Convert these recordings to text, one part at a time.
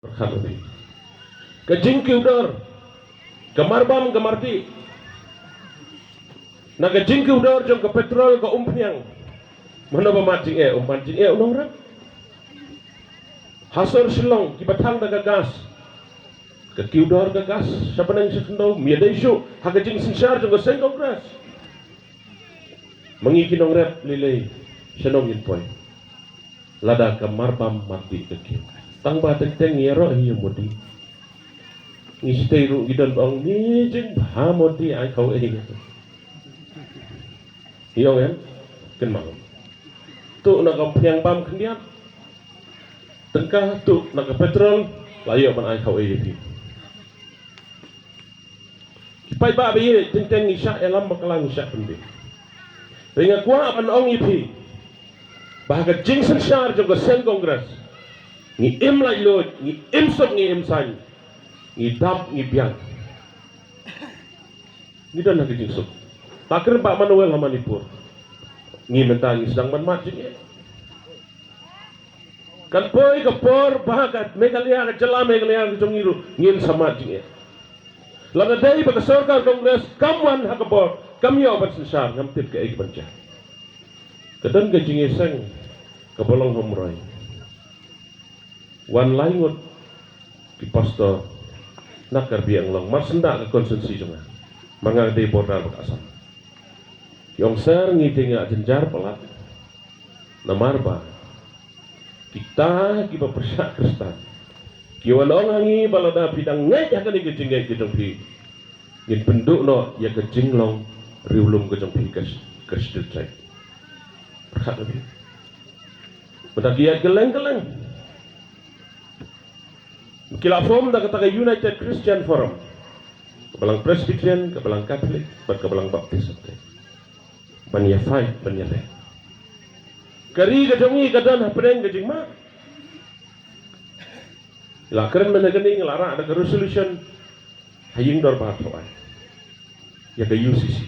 Berkhalubi. Kajing kiudor, kamarbam kamarti. Na kajing kiudor jong ke petrol ke umpiang. Mana pemacing umpacing unorang. Hasor silong kibatang daga gas. Ke kiudor ke gas. Siapa nang sekendau miada isu. Hakajing sinsar jong ke sen kongres. Mengikinong rep lilay senong inpoy. Lada kamarbam mati ke kiu. Tang ba teng yero hiyo modi ngi stay ru gidan bang ni jing ba modi ai kau hiyo kan ken mang tu nak piang bam kendian tengkah tu nak petrol layo man ai kau hiyo kipai ba bi teng isya elam bakalang isya pendi dengan kuat man ong ipi bahaga jing sensar juga sen kongres ni im lai lo ni im sok ni im san ni dap ni biang ni dan nak jing sok takir Pak Manuel Manipur ni mentang sedang man jing kan boy ke por bahagat megalia ke jela megalia ke jongiru ngin sama jing lada dai baka sorkar kongres kamwan hakabor kamyo bat sensar ngamtit ke ek banca kedan ke jing sang ke bolong homroy wan laingot di pastor nakar biang long mar senda ke konsensi jonga manga de bordal bakasam yong ser ngitinga jenjar pelat namarba kita kiba persak kristan kiwan ongangi balada bidang ngai akan ikejingai kejongpi ngin penduk no ya kejinglong riulum kejongpi kesdetrai persak lebih mendakiat geleng-geleng kila form da kata United Christian Forum kebalang Presbyterian kebalang Catholic kebalang Baptist banya fight banya le kari gajongi gadan hapren gajing ma la keren menegani ngelara ada resolution haying dor ba thawai ya ke UCC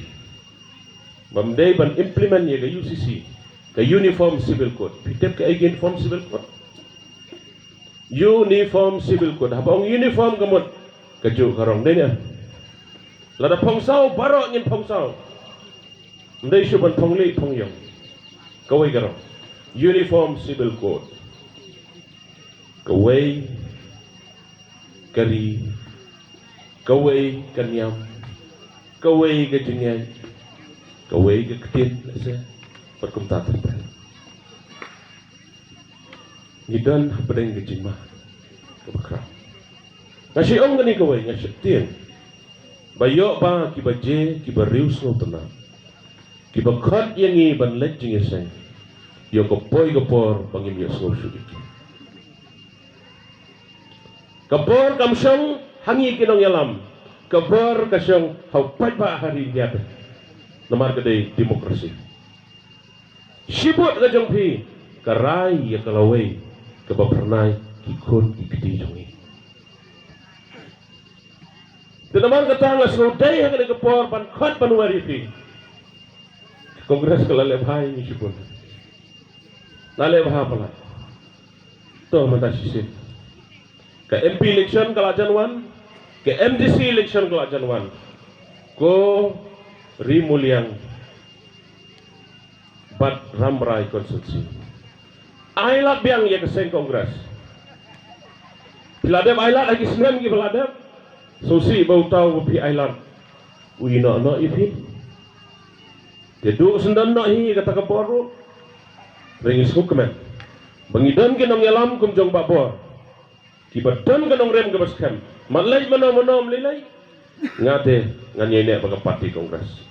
bamdai ban implement ya ke UCC ke Uniform Civil Code pitep ke Uniform Civil Code Uniform Civil Code habang uniform kamot keju karong denya lada pongsau barok ngin pongsau ndai suban pongli pongyong kawai karong Uniform Civil Code kawai kari kawai kanyam kawai kejengyan kawai keketin lesa perkumtatan Gidan pedeng kejima kebakra. Nasi ong gani kawai ngasih tien. Bayok pa kiba je kiba rius ngotona. Kiba khat yangi ban let jingeseng. Yo kopoi kopor bangim yo ngosudiki. Kapor kamsong hangi kinong yalam. Kapor kasyong haupat ba hari diabe. Namar kedai demokrasi. Sibut kajong pi karai ya kalawai kebapernai kikun kikiti jongi. Tenaman kata ngas rodai yang ada kepor pan khot panuari fi. Kongres kelale bhai ni sipun. Lale bha pala. To mata sisi. Ke MP election kala Januan, ke MDC election kala Januan. Ko rimuliang bat ramrai konstitusi. Ailat biang ya kesen kongres. Biladem ailat lagi senem ki biladem. Susi bau tahu bi ailat. Uino no ifi. Dedu sendan no hi kata keporu. Ringis hukuman. Bangidon ke nong yalam kum jong babor. Kibaton ke nong rem ke baskem. Matlay mano melilay. Ngate nganyene baga parti kongres.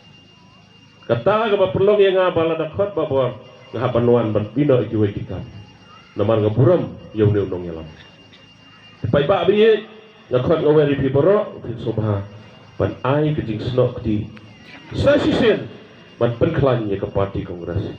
Kata ke perlong yang ngabala dakot babor. Ngahapanuan ban bino ikiwe kikam namar ngaburam yaw ne unong yalam pai ba biye ngakot ngaweri piboro pin sobha ban ai kejing snok di sasisen ban penklan ye ke parti kongres